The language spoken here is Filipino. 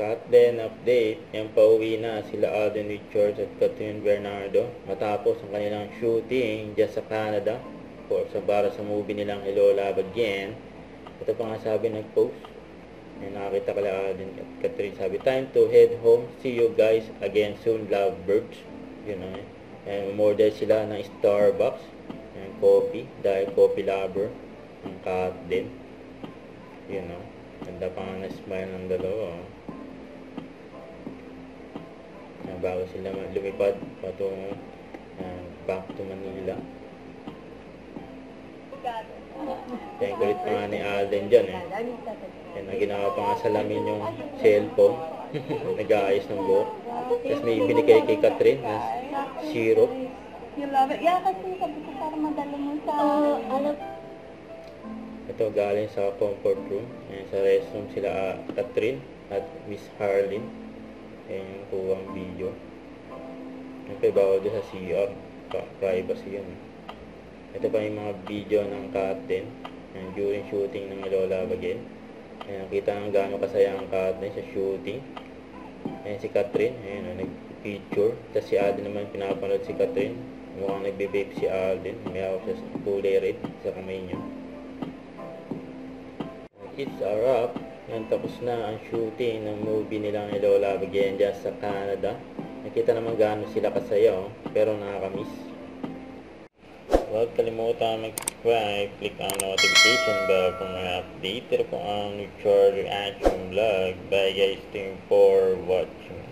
Cut then update, yan pauwi na sila Alden Richards at Catherine Bernardo matapos ang kanilang shooting dyan sa Canada para sa movie nilang Hello Love Again. Ito pa nga sabi nag-post, nakakita kala Alden at Catherine, sabi, time to head home, see you guys again soon, lovebirds. Yun know, and umorder sila ng Starbucks and coffee dahil coffee lover ang Kat din. Yun know, ganda pa nga na-smile ng dalawa. Bago sila lumipad patungo back to Manila. Kaya kulit pa nga ni Alden dyan Yan, ginawa pa nga salamin yung cellphone. Nag-aayos ng buhok. Tapos may binigay kay Catherine na syrup. You love it? Yeah, kasi sabi ko para madala mo sa... Ito galing sa comfort room. Yan, sa restroom sila Catherine at Miss Harlin. Yan yung kuwang video. Siyempre bawal doon sa CR. Privacy yun. Ito pa yung mga video ng Katen during shooting ng Hello Love Again. Ayan, nakita ng gaano kasaya ang Katen sa shooting. Ayan si Catherine. Ayan, nag-picture. Tapos si Alden naman pinapanood si Catherine. Mukhang nagbe-vape si Alden. May hawak siya sa kulay red sa kamay niya. It's a wrap. Yan, tapos na ang shooting ng movie nilang Hello Love Again dyan sa Canada. Nakita naman gaano sila kasaya, pero nakakamiss. Huwag kalimutan mag-subscribe, click ang notification bell kung may update. Ito po ang Richard Reaction Vlog. Bye guys, thank you for watching.